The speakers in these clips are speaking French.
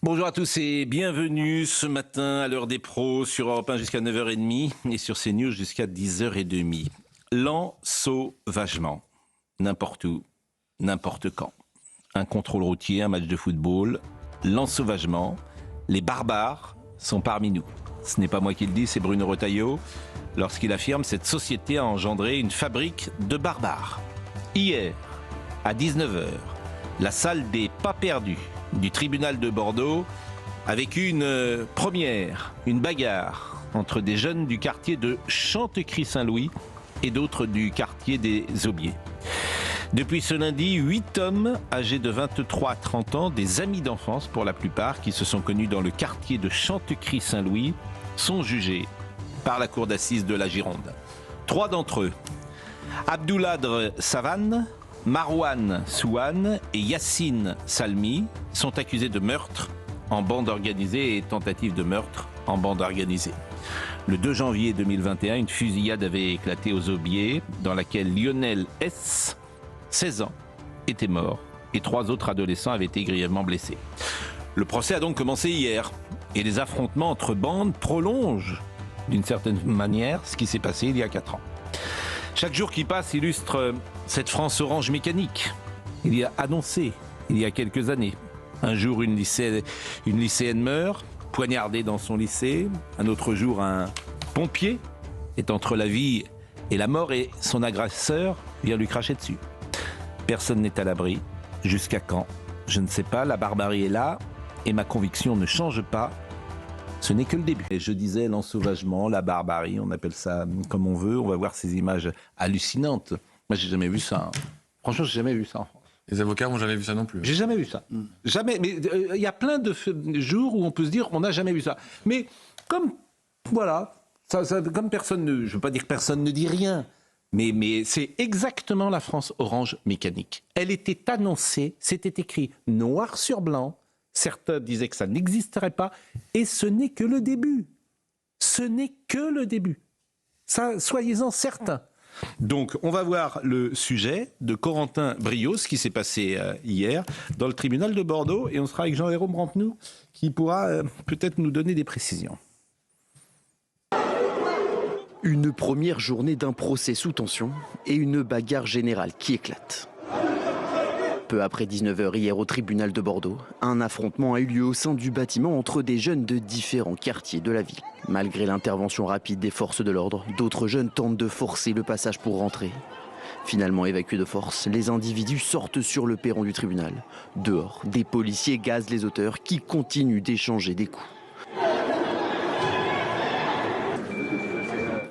Bonjour à tous et bienvenue ce matin à l'heure des pros sur Europe 1 jusqu'à 9h30 et sur CNews jusqu'à 10h30. L'ensauvagement, n'importe où, n'importe quand. Un contrôle routier, un match de football, l'ensauvagement, les barbares sont parmi nous. Ce n'est pas moi qui le dis, c'est Bruno Retailleau lorsqu'il affirme cette société a engendré une fabrique de barbares. Hier, à 19h, la salle des pas perdus du tribunal de Bordeaux a vécu une première, une bagarre entre des jeunes du quartier de Chantecry-Saint-Louis et d'autres du quartier des Aubiers. Depuis ce lundi, 8 hommes âgés de 23 à 30 ans, des amis d'enfance pour la plupart, qui se sont connus dans le quartier de Chantecry-Saint-Louis, sont jugés par la cour d'assises de la Gironde. 3 d'entre eux, Abdouladre Savane, Marwan Souane et Yassine Salmi, sont accusés de meurtre en bande organisée et tentative de meurtre en bande organisée. Le 2 janvier 2021, une fusillade avait éclaté aux Aubiers dans laquelle Lionel S., 16 ans, était mort et 3 autres adolescents avaient été grièvement blessés. Le procès a donc commencé hier et les affrontements entre bandes prolongent d'une certaine manière ce qui s'est passé il y a 4 ans. Chaque jour qui passe illustre cette France orange mécanique. Il y a annoncé, il y a quelques années, un jour une lycéenne meurt, poignardée dans son lycée. Un autre jour, un pompier est entre la vie et la mort et son agresseur vient lui cracher dessus. Personne n'est à l'abri. Jusqu'à quand? Je ne sais pas, la barbarie est là et ma conviction ne change pas. Ce n'est que le début. Et je disais l'ensauvagement, la barbarie, on appelle ça comme on veut. On va voir ces images hallucinantes. Moi, j'ai jamais vu ça. Franchement, j'ai jamais vu ça en France. Les avocats n'ont jamais vu ça non plus. J'ai jamais vu ça. Jamais. Mais il y a plein de jours où on peut se dire on n'a jamais vu ça. Mais comme, voilà, comme personne ne... Je ne veux pas dire que personne ne dit rien. Mais c'est exactement la France orange mécanique. Elle était annoncée, c'était écrit noir sur blanc. Certains disaient que ça n'existerait pas. Et ce n'est que le début. Ce n'est que le début. Ça, soyez-en certains. Donc, on va voir le sujet de Corentin Brio, ce qui s'est passé hier dans le tribunal de Bordeaux. Et on sera avec Jean-Jérôme Rampenou qui pourra peut-être nous donner des précisions. Une première journée d'un procès sous tension et une bagarre générale qui éclate. Peu après 19h hier au tribunal de Bordeaux, un affrontement a eu lieu au sein du bâtiment entre des jeunes de différents quartiers de la ville. Malgré l'intervention rapide des forces de l'ordre, d'autres jeunes tentent de forcer le passage pour rentrer. Finalement évacués de force, les individus sortent sur le perron du tribunal. Dehors, des policiers gazent les auteurs qui continuent d'échanger des coups.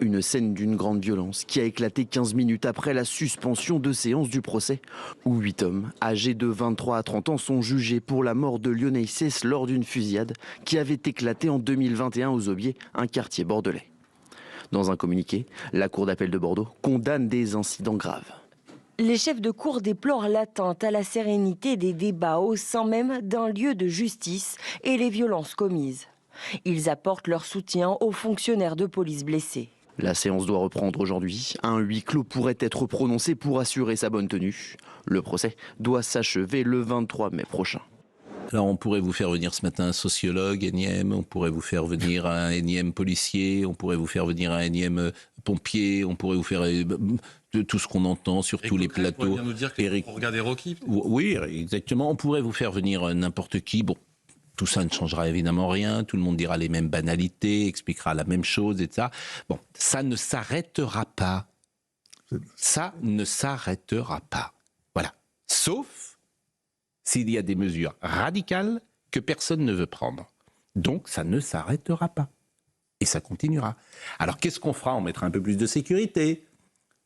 Une scène d'une grande violence qui a éclaté 15 minutes après la suspension de séance du procès, où 8 hommes âgés de 23 à 30 ans sont jugés pour la mort de Lionel S. lors d'une fusillade qui avait éclaté en 2021 aux Aubiers, un quartier bordelais. Dans un communiqué, la Cour d'appel de Bordeaux condamne des incidents graves. Les chefs de cour déplorent l'atteinte à la sérénité des débats au sein même d'un lieu de justice et les violences commises. Ils apportent leur soutien aux fonctionnaires de police blessés. La séance doit reprendre aujourd'hui. Un huis clos pourrait être prononcé pour assurer sa bonne tenue. Le procès doit s'achever le 23 mai prochain. Alors on pourrait vous faire venir ce matin un sociologue énième, on pourrait vous faire venir un énième policier, on pourrait vous faire venir un énième pompier, on pourrait vous faire de tout ce qu'on entend sur tous les plateaux. Vous pourriez bien nous dire qu'il faut regarder Rocky. Oui, exactement. On pourrait vous faire venir n'importe qui. Bon, tout ça ne changera évidemment rien. Tout le monde dira les mêmes banalités, expliquera la même chose, etc. Bon, ça ne s'arrêtera pas. Ça ne s'arrêtera pas. Voilà. Sauf s'il y a des mesures radicales que personne ne veut prendre. Donc, ça ne s'arrêtera pas. Et ça continuera. Alors, qu'est-ce qu'on fera? On mettra un peu plus de sécurité.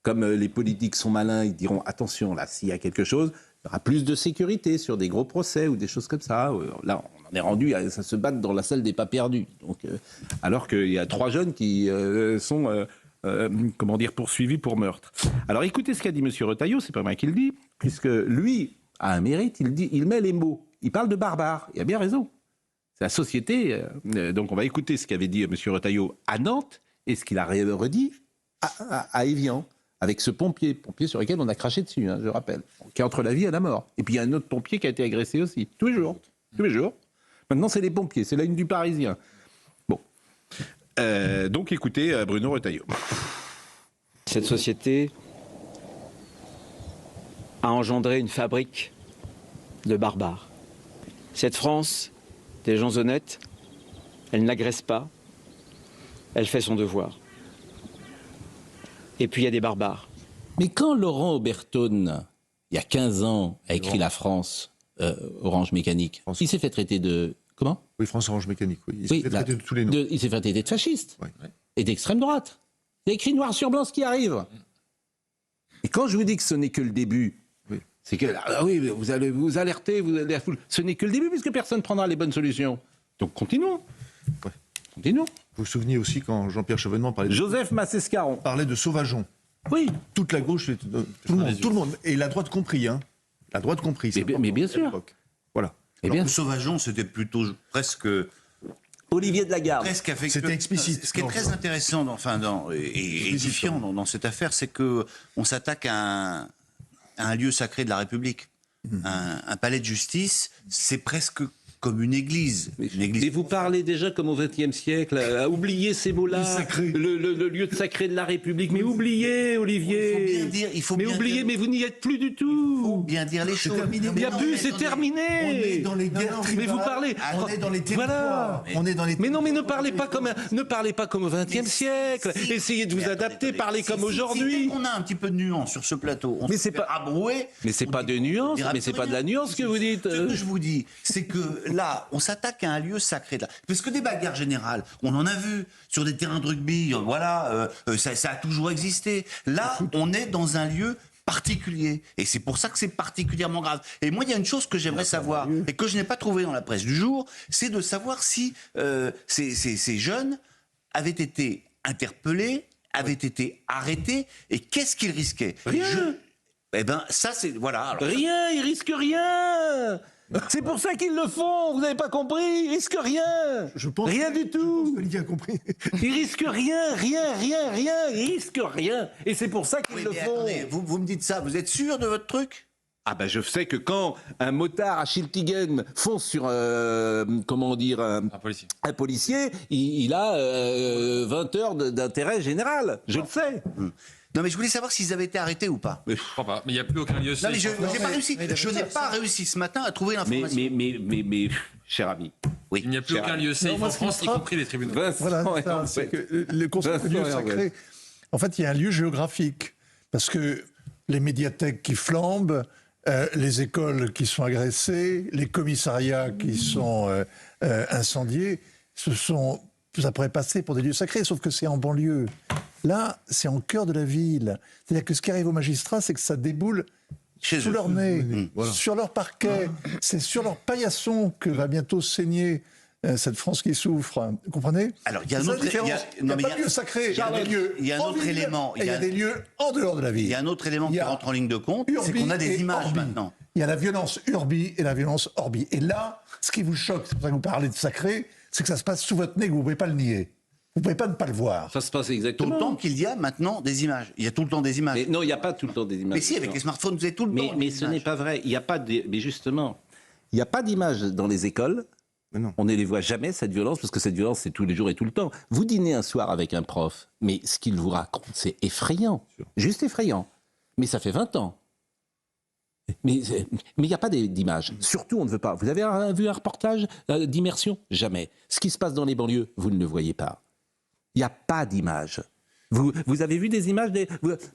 Comme les politiques sont malins, ils diront, attention, là, s'il y a quelque chose, il y aura plus de sécurité sur des gros procès ou des choses comme ça. Là, on en est rendu à ça se battre dans la salle des pas perdus. Donc, alors qu'il y a 3 jeunes qui sont poursuivis pour meurtre. Alors, écoutez ce qu'a dit M. Retailleau, c'est pas moi qui le dis, puisque lui a un mérite, il met les mots. Il parle de barbares. Il a bien raison. C'est la société. Donc, on va écouter ce qu'avait dit M. Retailleau à Nantes et ce qu'il a redit à Évian, avec ce pompier sur lequel on a craché dessus, je rappelle, qui est entre la vie et la mort. Et puis il y a un autre pompier qui a été agressé aussi, tous les jours. Maintenant, c'est les pompiers, c'est la une du Parisien. Bon. Donc, écoutez Bruno Retailleau. Cette société a engendré une fabrique de barbares. Cette France, des gens honnêtes, elle n'agresse pas, elle fait son devoir. Et puis il y a des barbares. Mais quand Laurent Oberton, il y a 15 ans, a écrit La France, Orange Mécanique, il s'est fait traiter de... Comment ? Oui, France Orange Mécanique, oui. Il s'est fait traiter de tous les noms. Il s'est fait traiter de fasciste Oui. et d'extrême droite. Il a écrit noir sur blanc ce qui arrive. Et quand je vous dis que ce n'est que le début, oui. C'est que, vous allez vous alerter, vous allez la foule. Ce n'est que le début, puisque personne ne prendra les bonnes solutions. Donc continuons. Ouais. Continuons. Vous vous souvenez aussi quand Jean-Pierre Chevènement Joseph Massescaron parlait de sauvageons. Oui. Toute la gauche, tout le monde, et la droite compris, hein. La droite compris. Mais bien sûr. Voilà. Alors que sauvageon, c'était plutôt presque... Olivier de Lagarde. Presque affectueux. C'était explicite. Ce qui est très intéressant et édifiant dans cette affaire, c'est qu'on s'attaque à un lieu sacré de la République. Un palais de justice, c'est presque comme une église. Et vous parlez déjà comme au XXe siècle, à oublier ces mots-là, le lieu de sacré de la République. Mais oubliez, Olivier. Il faut bien dire, mais vous n'y êtes plus du tout. Il faut bien dire les choses. Il n'y a plus, c'est terminé. On est dans les guerres tribales. Mais vous parlez. On est dans les territoires. Voilà. On est dans les mais non, mais ne parlez pas comme au XXe siècle. Essayez de vous adapter, parlez comme aujourd'hui. On a un petit peu de nuance sur ce plateau. Mais c'est pas abroué. Mais c'est pas de nuance. Mais c'est pas de la nuance que vous dites. Ce que je vous dis, c'est que là, on s'attaque à un lieu sacré. Parce que des bagarres générales, on en a vu sur des terrains de rugby. Voilà, ça a toujours existé. Là, on est dans un lieu particulier. Et c'est pour ça que c'est particulièrement grave. Et moi, il y a une chose que j'aimerais savoir, et que je n'ai pas trouvé dans la presse du jour, c'est de savoir si ces jeunes avaient été interpellés, avaient été arrêtés, et qu'est-ce qu'ils risquaient. Rien. Eh ben, ça, c'est... Voilà. Alors, Rien, ils risquent rien. C'est pour ça qu'ils le font, vous n'avez pas compris, ils risquent rien. Rien du tout. Olivier a compris. Ils risquent rien, ils risquent rien. Et c'est pour ça qu'ils le font. Attendez, vous me dites ça, vous êtes sûr de votre truc ? Ah ben je sais que quand un motard à Schiltigen fonce sur, comment dire, un policier, il a 20 heures d'intérêt général, je le sais. Non, mais je voulais savoir s'ils avaient été arrêtés ou pas. Je crois pas. Mais il n'y a plus aucun lieu. Non, mais je n'ai pas réussi ce matin à trouver l'information. Mais, cher ami. Oui. Il n'y a plus aucun lieu safe en France, y compris les tribunaux. Voilà, c'est que le concept de lieu sacré, en fait, il y a un lieu géographique. Parce que les médiathèques qui flambent, les écoles qui sont agressées, les commissariats qui sont incendiés, ça pourrait passer pour des lieux sacrés, sauf que c'est en banlieue. Là, c'est en cœur de la ville. C'est-à-dire que ce qui arrive aux magistrats, c'est que ça déboule sous leur nez, sur leur parquet. C'est sur leur paillasson que va bientôt saigner cette France qui souffre. Vous comprenez ? Alors, il y a un autre... Il n'y a pas de lieu sacré. Il y a des lieux en ville et il y a des lieux en dehors de la ville. Il y a un autre élément qui rentre en ligne de compte, c'est qu'on a des images maintenant. Il y a la violence urbi et la violence orbi. Et là, ce qui vous choque, c'est pour ça que vous parlez de sacré, c'est que ça se passe sous votre nez, que vous ne pouvez pas le nier. Vous ne pouvez pas ne pas le voir. Ça se passe exactement. Tout le temps qu'il y a maintenant des images. Il y a tout le temps des images. Mais non, il n'y a pas tout le temps des images. Mais si, avec les smartphones, vous avez tout le temps. Mais ce n'est pas vrai. Il n'y a pas mais justement, il n'y a pas d'images dans les écoles. Mais non. On ne les voit jamais, cette violence, parce que cette violence, c'est tous les jours et tout le temps. Vous dînez un soir avec un prof, mais ce qu'il vous raconte, c'est effrayant. Juste effrayant. Mais ça fait 20 ans. Mais il n'y a pas d'images. Surtout, on ne veut pas. Vous avez vu un reportage d'immersion ? Jamais. Ce qui se passe dans les banlieues, vous ne le voyez pas. Il n'y a pas d'images. Vous avez vu des images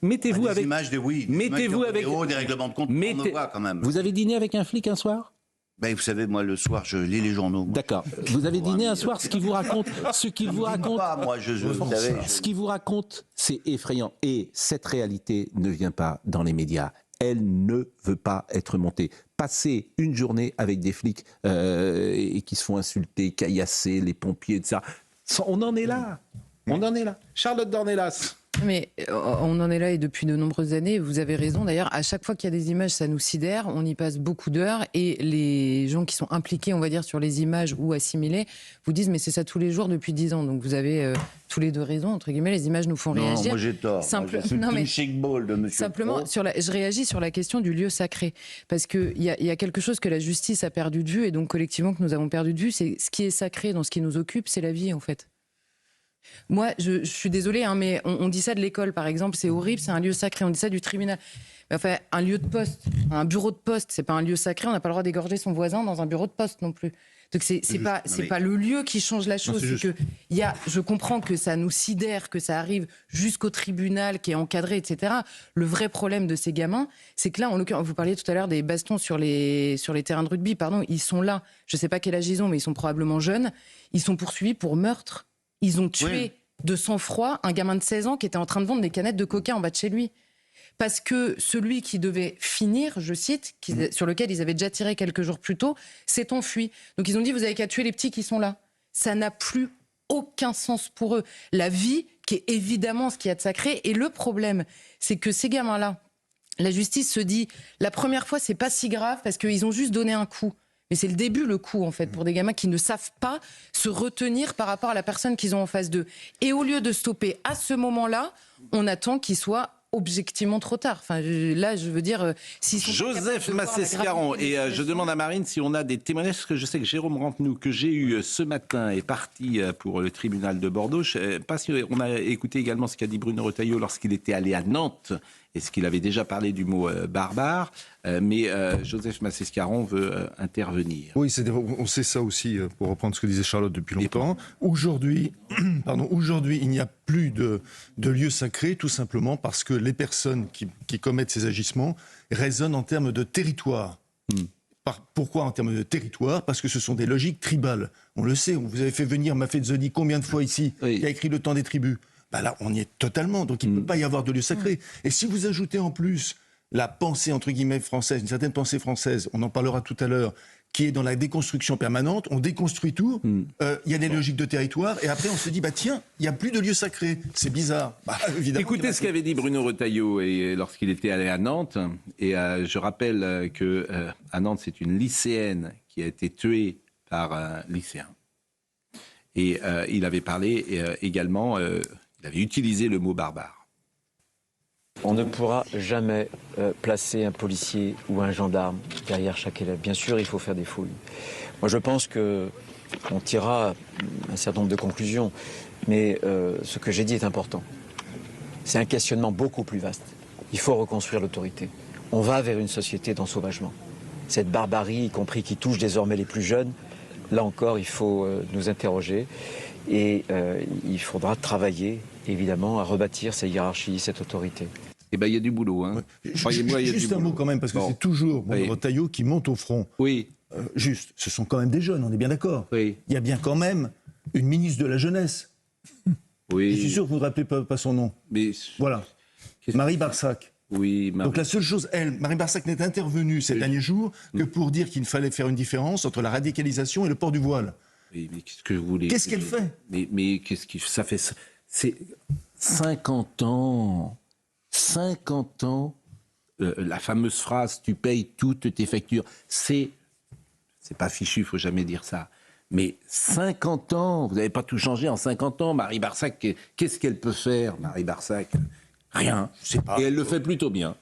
mettez-vous avec... images Mettez-vous avec... des règlements de compte, on le voit quand même. Vous avez dîné avec un flic un soir ? Ben, vous savez, moi, le soir, je lis les journaux. D'accord. Vous avez dîné un soir, ce qu'il vous raconte... Ce qu'il vous raconte... Ce qu'il vous raconte, c'est effrayant. Et cette réalité ne vient pas dans les médias. Elle ne veut pas être montée. Passer une journée avec des flics et qui se font insulter, caillasser, les pompiers, etc. On en est là. On en est là. Charlotte Dornelas. Mais on en est là et depuis de nombreuses années, vous avez raison. D'ailleurs, à chaque fois qu'il y a des images, ça nous sidère, on y passe beaucoup d'heures et les gens qui sont impliqués, on va dire, sur les images ou assimilés, vous disent mais c'est ça tous les jours depuis 10 ans. Donc vous avez tous les deux raison, entre guillemets, les images nous font réagir. Non, moi j'ai tort. Moi, je suis le chic ball de monsieur simplement, je réagis sur la question du lieu sacré. Parce qu'il y a quelque chose que la justice a perdu de vue et donc collectivement que nous avons perdu de vue, c'est ce qui est sacré dans ce qui nous occupe, c'est la vie en fait. Moi, je suis désolée, hein, mais on dit ça de l'école, par exemple, c'est horrible, c'est un lieu sacré. On dit ça du tribunal. Mais enfin, un lieu de poste, un bureau de poste, c'est pas un lieu sacré. On n'a pas le droit d'égorger son voisin dans un bureau de poste non plus. Donc c'est pas le lieu qui change la chose. C'est que je comprends que ça nous sidère, que ça arrive jusqu'au tribunal qui est encadré, etc. Le vrai problème de ces gamins, c'est que là, en l'occurrence, vous parliez tout à l'heure des bastons sur les terrains de rugby. Pardon, ils sont là. Je sais pas quel âge ils ont, mais ils sont probablement jeunes. Ils sont poursuivis pour meurtre. Ils ont tué de sang-froid un gamin de 16 ans qui était en train de vendre des canettes de coca en bas de chez lui. Parce que celui qui devait finir, je cite, sur lequel ils avaient déjà tiré quelques jours plus tôt, s'est enfui. Donc ils ont dit, vous avez qu'à tuer les petits qui sont là. Ça n'a plus aucun sens pour eux. La vie, qui est évidemment ce qu'il y a de sacré, et le problème, c'est que ces gamins-là, la justice se dit, la première fois, c'est pas si grave parce qu'ils ont juste donné un coup. Mais c'est le début, le coup, en fait, pour des gamins qui ne savent pas se retenir par rapport à la personne qu'ils ont en face d'eux. Et au lieu de stopper à ce moment-là, on attend qu'il soit objectivement trop tard. Enfin, là, je veux dire... Joseph Massescaron, et je demande à Marine si on a des témoignages, parce que je sais que Jérôme Rampenou, que j'ai eu ce matin, est parti pour le tribunal de Bordeaux. Je ne sais pas si on a écouté également ce qu'a dit Bruno Retailleau lorsqu'il était allé à Nantes, et ce qu'il avait déjà parlé du mot barbare, mais Joseph Massescaron veut intervenir. Oui, on sait ça aussi, pour reprendre ce que disait Charlotte depuis longtemps. Aujourd'hui, il n'y a plus de lieu sacré, tout simplement parce que les personnes qui commettent ces agissements raisonnent en termes de territoire. Pourquoi en termes de territoire ? Parce que ce sont des logiques tribales. On le sait, vous avez fait venir Mafezoni combien de fois ici, qui a écrit Le Temps des tribus. Bah là, on y est totalement, donc il ne peut pas y avoir de lieu sacré. Et si vous ajoutez en plus la pensée, entre guillemets, française, une certaine pensée française, on en parlera tout à l'heure, qui est dans la déconstruction permanente, on déconstruit tout, y a des logiques de territoire, et après on se dit, bah tiens, il n'y a plus de lieu sacré, c'est bizarre. Bah, évidemment, écoutez ce qu'avait dit Bruno Retailleau lorsqu'il était allé à Nantes, et je rappelle qu'à Nantes, c'est une lycéenne qui a été tuée par un lycéen. Et il avait parlé également... il avait utilisé le mot barbare. On ne pourra jamais placer un policier ou un gendarme derrière chaque élève. Bien sûr, il faut faire des fouilles. Moi, je pense qu'on tirera un certain nombre de conclusions, mais ce que j'ai dit est important. C'est un questionnement beaucoup plus vaste. Il faut reconstruire l'autorité. On va vers une société d'ensauvagement. Cette barbarie, y compris qui touche désormais les plus jeunes, là encore, il faut nous interroger. Et il faudra travailler, évidemment, à rebâtir ces hiérarchies, cette autorité. Eh bien, il y a du boulot. Hein. Croyez-moi, il y a juste un mot quand même, parce que c'est toujours Retailleau qui monte au front. Oui. Juste, ce sont quand même des jeunes, on est bien d'accord. Oui. Il y a bien quand même une ministre de la Jeunesse. Oui. Je suis sûr que vous ne vous rappelez pas son nom. Mais... Voilà. Marie Barsac. Oui, Donc la seule chose, Marie Barsac n'est intervenue ces derniers jours que pour dire qu'il fallait faire une différence entre la radicalisation et le port du voile. Oui, mais qu'est-ce que vous voulez ? Qu'est-ce qu'elle fait ? Mais qu'est-ce que ça fait ? C'est 50 ans. 50 ans. La fameuse phrase « tu payes toutes tes factures », c'est pas fichu, il faut jamais dire ça. Mais 50 ans, vous n'avez pas tout changé en 50 ans. Marie Barsac, qu'est-ce qu'elle peut faire, Marie Barsac ? Rien. Je sais pas. Et elle le fait plutôt bien.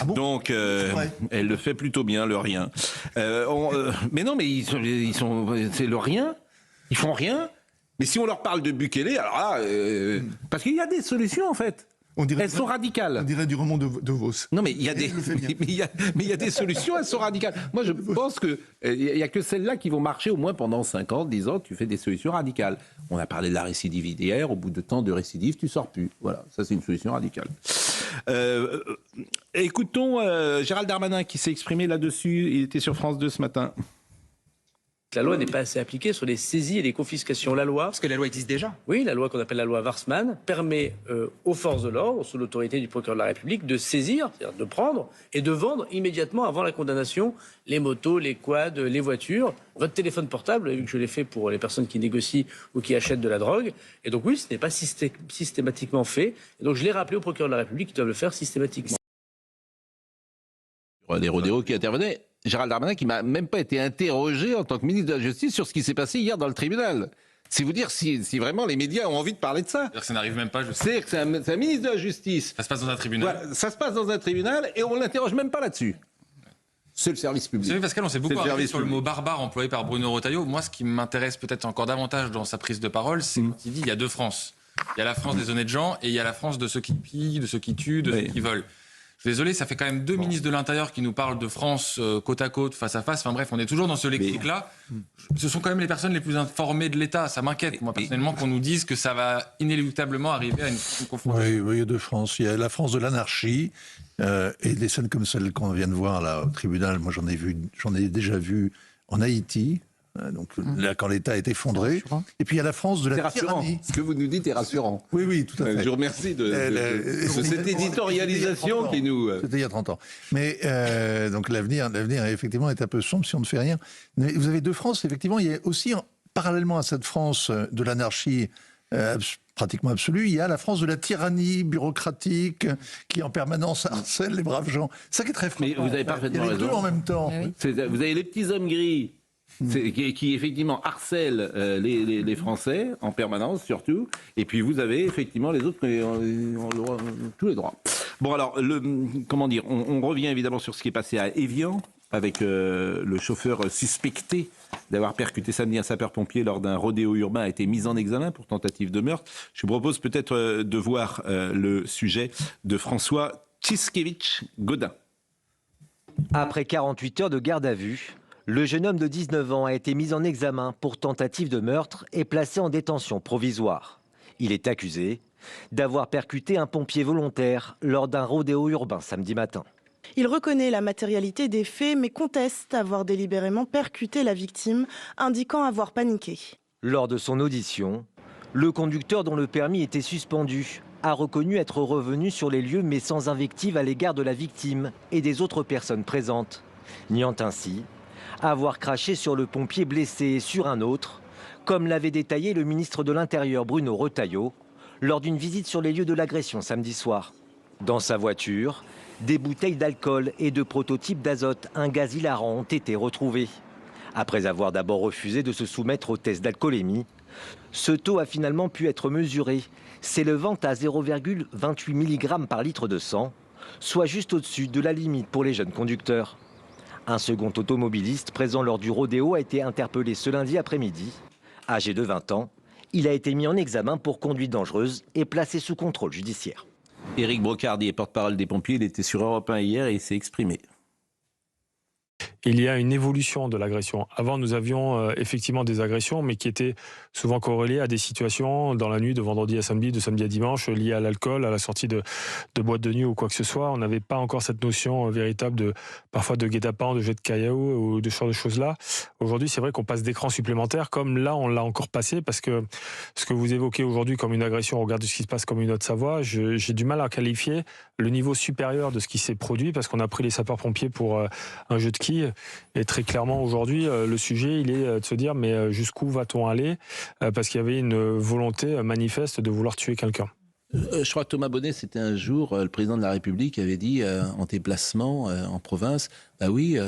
Ah bon ? Donc, elle le fait plutôt bien, le rien. Mais non, mais ils sont, c'est le rien. Ils font rien. Mais si on leur parle de Bukele, alors là, parce qu'il y a des solutions en fait. Elles sont radicales. On dirait du roman de Vos. Non, mais il y a des solutions, elles sont radicales. Moi, je pense qu'il n'y a que celles-là qui vont marcher au moins pendant 5 ans, 10 ans, tu fais des solutions radicales. On a parlé de la récidive hier, au bout de temps de récidive, tu sors plus. Voilà, ça c'est une solution radicale. Écoutons Gérald Darmanin qui s'est exprimé là-dessus, il était sur France 2 ce matin. La loi n'est pas assez appliquée sur les saisies et les confiscations. La loi... Parce que la loi existe déjà. Oui, la loi qu'on appelle la loi Warsmann permet aux forces de l'ordre, sous l'autorité du procureur de la République, de saisir, c'est-à-dire de prendre et de vendre immédiatement avant la condamnation les motos, les quads, les voitures, votre téléphone portable, vu que je l'ai fait pour les personnes qui négocient ou qui achètent de la drogue. Et donc oui, ce n'est pas systématiquement fait. Et donc je l'ai rappelé au procureur de la République qui doivent le faire systématiquement. Des rodéos qui intervenaient. Gérald Darmanin qui m'a même pas été interrogé en tant que ministre de la Justice sur ce qui s'est passé hier dans le tribunal. C'est vous dire si vraiment les médias ont envie de parler de ça. C'est-à-dire que ça n'arrive même pas. C'est que c'est un ministre de la Justice. Ça se passe dans un tribunal. Voilà, ça se passe dans un tribunal et on l'interroge même pas là-dessus. C'est le service public. Vous savez, Pascal, on s'est beaucoup arrêté sur le mot barbare employé par Bruno Retailleau. Moi, ce qui m'intéresse peut-être encore davantage dans sa prise de parole, c'est qu'il dit il y a deux France. Il y a la France des honnêtes gens et il y a la France de ceux qui pillent, de ceux qui tuent, de ceux qui volent. Je suis désolé, ça fait quand même deux ministres de l'Intérieur qui nous parlent de France côte à côte, face à face. Enfin bref, on est toujours dans ce lexique-là. Ce sont quand même les personnes les plus informées de l'État. Ça m'inquiète, moi, personnellement, qu'on nous dise que ça va inéluctablement arriver à une confrontation. Oui, il y a deux France. Il y a la France de l'anarchie et des scènes comme celle qu'on vient de voir là au tribunal. Moi, j'en ai déjà vu en Haïti. Donc là, quand l'État est effondré. Et puis il y a la France de la tyrannie. Ce que vous nous dites est rassurant. Oui, oui, tout à fait. Je vous remercie de cette éditorialisation qui nous... C'était il y a 30 ans. Mais donc l'avenir effectivement est un peu sombre si on ne fait rien. Mais vous avez deux France, effectivement. Il y a aussi, parallèlement à cette France de l'anarchie pratiquement absolue, il y a la France de la tyrannie bureaucratique qui en permanence harcèle les braves gens. Ça qui est très frappant. Mais vous avez parfaitement raison. Il y a les deux en même temps. Oui. Vous avez les petits hommes gris qui effectivement harcèlent les Français en permanence surtout, et puis vous avez effectivement les autres qui ont tous les droits. Bon alors, comment dire, on revient évidemment sur ce qui est passé à Évian avec le chauffeur suspecté d'avoir percuté samedi un sapeur-pompier lors d'un rodéo urbain a été mis en examen pour tentative de meurtre. Je vous propose peut-être de voir le sujet de François Tchiskevitch-Godin. Après 48 heures de garde à vue, le jeune homme de 19 ans a été mis en examen pour tentative de meurtre et placé en détention provisoire. Il est accusé d'avoir percuté un pompier volontaire lors d'un rodéo urbain samedi matin. Il reconnaît la matérialité des faits mais conteste avoir délibérément percuté la victime, indiquant avoir paniqué. Lors de son audition, le conducteur dont le permis était suspendu a reconnu être revenu sur les lieux mais sans invective à l'égard de la victime et des autres personnes présentes, niant ainsi avoir craché sur le pompier blessé et sur un autre, comme l'avait détaillé le ministre de l'Intérieur Bruno Retailleau lors d'une visite sur les lieux de l'agression samedi soir. Dans sa voiture, des bouteilles d'alcool et de prototypes d'azote, un gaz hilarant, ont été retrouvés. Après avoir d'abord refusé de se soumettre au test d'alcoolémie, ce taux a finalement pu être mesuré, s'élevant à 0,28 mg par litre de sang, soit juste au-dessus de la limite pour les jeunes conducteurs. Un second automobiliste présent lors du rodéo a été interpellé ce lundi après-midi. Âgé de 20 ans, il a été mis en examen pour conduite dangereuse et placé sous contrôle judiciaire. Éric Brocardi est porte-parole des pompiers, il était sur Europe 1 hier et il s'est exprimé. Il y a une évolution de l'agression. Avant, nous avions effectivement des agressions, mais qui étaient souvent corrélées à des situations dans la nuit de vendredi à samedi, de samedi à dimanche, liées à l'alcool, à la sortie de boîte de nuit ou quoi que ce soit. On n'avait pas encore cette notion véritable parfois de guet-apens, de jet de cailloux ou de ce genre de choses-là. Aujourd'hui, c'est vrai qu'on passe d'écrans supplémentaires, comme là, on l'a encore passé, parce que ce que vous évoquez aujourd'hui comme une agression au regard de ce qui se passe comme une Haute-Savoie, j'ai du mal à qualifier le niveau supérieur de ce qui s'est produit, parce qu'on a pris les sapeurs-pompiers pour un jeu de quilles. Et très clairement, aujourd'hui, le sujet, il est de se dire, mais jusqu'où va-t-on aller ? Parce qu'il y avait une volonté manifeste de vouloir tuer quelqu'un. Je crois que Thomas Bonnet, c'était un jour, le président de la République avait dit en déplacement en province, bah oui,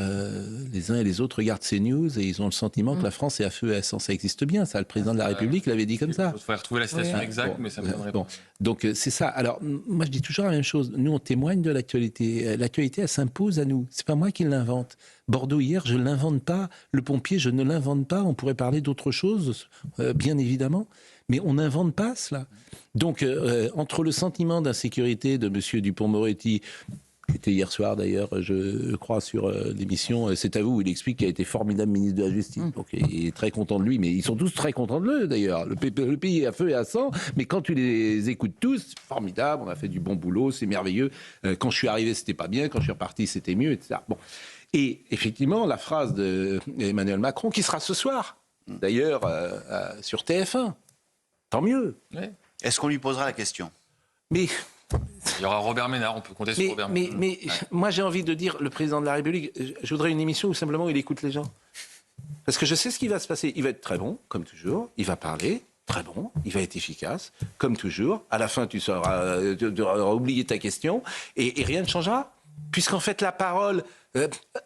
les uns et les autres regardent ces news et ils ont le sentiment que la France est à feu et à sang. Ça existe bien, ça. Le président de la République l'avait dit comme ça. Il faudrait retrouver la citation exacte, mais ça me donnerait pas. Donc c'est ça. Alors moi je dis toujours la même chose. Nous on témoigne de l'actualité. L'actualité elle s'impose à nous. C'est pas moi qui l'invente. Bordeaux hier, je ne l'invente pas. Le pompier, je ne l'invente pas. On pourrait parler d'autre chose, bien évidemment. Mais on n'invente pas cela. Donc, entre le sentiment d'insécurité de M. Dupond-Moretti, qui était hier soir d'ailleurs, je crois, sur l'émission C'est à vous, où il explique qu'il a été formidable ministre de la Justice. Donc, il est très content de lui, mais ils sont tous très contents de lui d'ailleurs. Le pays est à feu et à sang, mais quand tu les écoutes tous, formidable, on a fait du bon boulot, c'est merveilleux. Quand je suis arrivé, c'était pas bien, quand je suis reparti, c'était mieux, etc. Bon. Et effectivement, la phrase d'Emmanuel Macron, qui sera ce soir, d'ailleurs, sur TF1, tant mieux. Ouais. Est-ce qu'on lui posera la question? Mais... Il y aura Robert Ménard, on peut compter sur Robert Ménard. Mais moi, j'ai envie de dire, le président de la République, je voudrais une émission où simplement il écoute les gens. Parce que je sais ce qui va se passer. Il va être très bon, comme toujours. Il va parler, très bon. Il va être efficace, comme toujours. À la fin, tu auras oublié ta question et rien ne changera. Puisqu'en fait, la parole,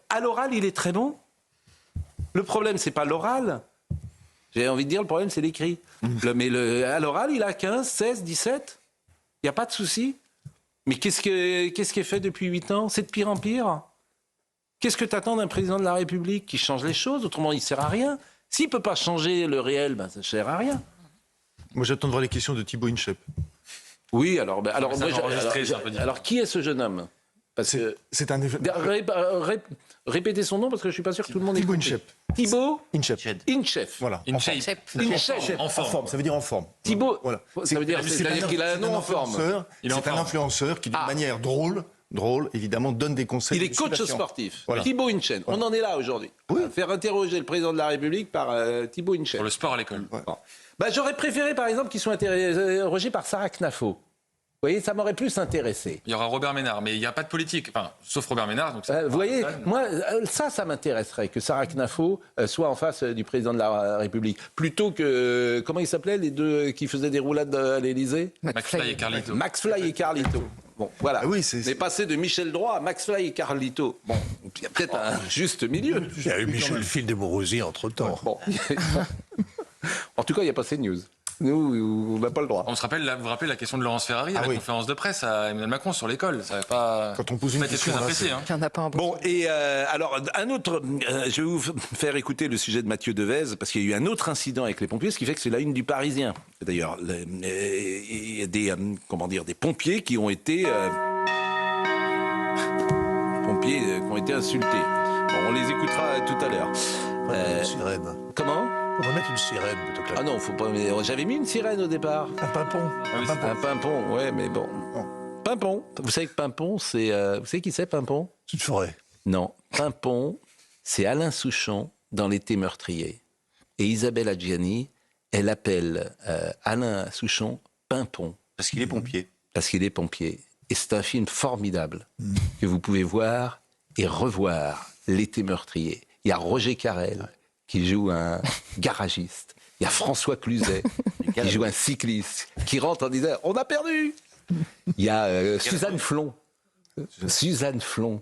à l'oral, il est très bon. Le problème, c'est pas l'oral. J'ai envie de dire, le problème, c'est l'écrit. Mais à l'oral, il a 15, 16, 17. Il n'y a pas de souci. Mais qu'est-ce qui est fait depuis 8 ans? C'est de pire en pire. Qu'est-ce que tu attends d'un président de la République qui change les choses? Autrement, il ne sert à rien. S'il ne peut pas changer le réel, ça ne sert à rien. Moi, j'attends de voir les questions de Thibaut Inchep. Oui, alors qui est ce jeune homme? Parce que c'est un répétez son nom parce que je ne suis pas sûr que tout le monde ait Thibaut compris. Inchep. Thibaut Inchep. Voilà. En forme. Ça veut dire en forme. Thibaut, voilà. Ça veut dire qu'il a un nom en forme. C'est un influenceur qui, d'une manière drôle, évidemment, donne des conseils. Il est coach sportif. Voilà. Thibaut Inchep. On en est là aujourd'hui. Oui. Faire interroger le président de la République par Thibaut Inchep. Sur le sport à l'école. Ouais. J'aurais préféré, par exemple, qu'il soit interrogé par Sarah Knafo. Vous voyez, ça m'aurait plus intéressé. Il y aura Robert Ménard, mais il n'y a pas de politique. Enfin, sauf Robert Ménard. Donc vous voyez, moi, ça m'intéresserait, que Sarah Knafo soit en face du président de la République. Plutôt que, comment ils s'appelaient, les deux qui faisaient des roulades à l'Élysée? McFly et Carlito. McFly et Carlito. Bon, voilà. Ah oui, on est passé de Michel Droit à McFly et Carlito. Bon, il y a peut-être un juste milieu. Il y a eu Michel Fil de Morosi entre-temps. Bon. En tout cas, il n'y a pas CNews. Nous, on n'a pas le droit. Vous vous rappelez la question de Laurence Ferrari à la conférence de presse à Emmanuel Macron sur l'école. Ça n'avait pas. Quand on pose une question, très apprécié. Il n'y en a pas un bon. Bon, et alors, un autre. Je vais vous faire écouter le sujet de Mathieu Devez, parce qu'il y a eu un autre incident avec les pompiers, ce qui fait que c'est la une du Parisien. D'ailleurs, il y a des pompiers qui ont été. Insultés. Bon, on les écoutera tout à l'heure. Une sirène. Comment? On va mettre une sirène plutôt que la... Ah non, faut pas. J'avais mis une sirène au départ. Un pimpon. Un pimpon, ouais, mais bon. Pimpon. Vous savez que Pimpon, c'est. Vous savez qui c'est, Pimpon? C'est une forêt. Non. Pimpon, c'est Alain Souchon dans L'été meurtrier. Et Isabelle Adjani, elle appelle Alain Souchon Pimpon. Parce qu'il est pompier. Parce qu'il est pompier. Et c'est un film formidable que vous pouvez voir et revoir. L'été meurtrier. Il y a Roger Carrel qui joue un garagiste. Il y a François Cluzet qui joue un cycliste, qui rentre en disant « On a perdu !» Il y a Suzanne Flon. Suzanne Flon.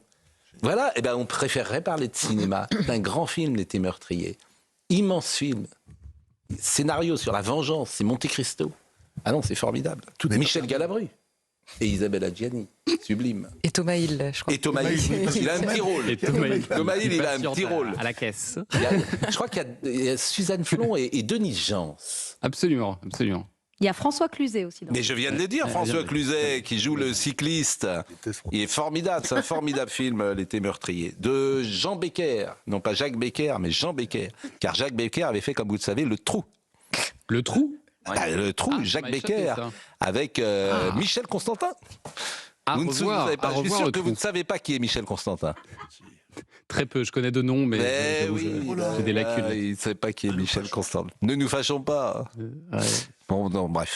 Voilà, et on préférerait parler de cinéma. C'est un grand film, L'été meurtrier. Immense film. Scénario sur la vengeance, c'est Monte Cristo. Ah non, c'est formidable. Michel Galabru. Et Isabelle Adjani, sublime. Et Thomas Hill, je crois. Et Thomas Hill, parce qu'il a un petit rôle. Et Thomas Hill, il a un petit rôle. À la caisse. Je crois qu'il y a Suzanne Flon et Denis Jans. Absolument. Il y a François Cluzet aussi. Mais je viens de le dire, François Cluzet, qui joue le cycliste. Il est formidable, c'est un formidable film, L'été meurtrier. De Jean Becker. Non pas Jacques Becker, mais Jean Becker. Car Jacques Becker avait fait, comme vous le savez, Le Trou. Le Trou? Le Trou, Jacques Becker, avec Michel Constantin. Je suis sûr que vous ne savez pas qui est Michel Constantin. Très peu, je connais de noms, mais j'ai des lacunes. Il ne sait pas qui est Michel Constantin. Ne nous fâchons pas. Bon, non, bref.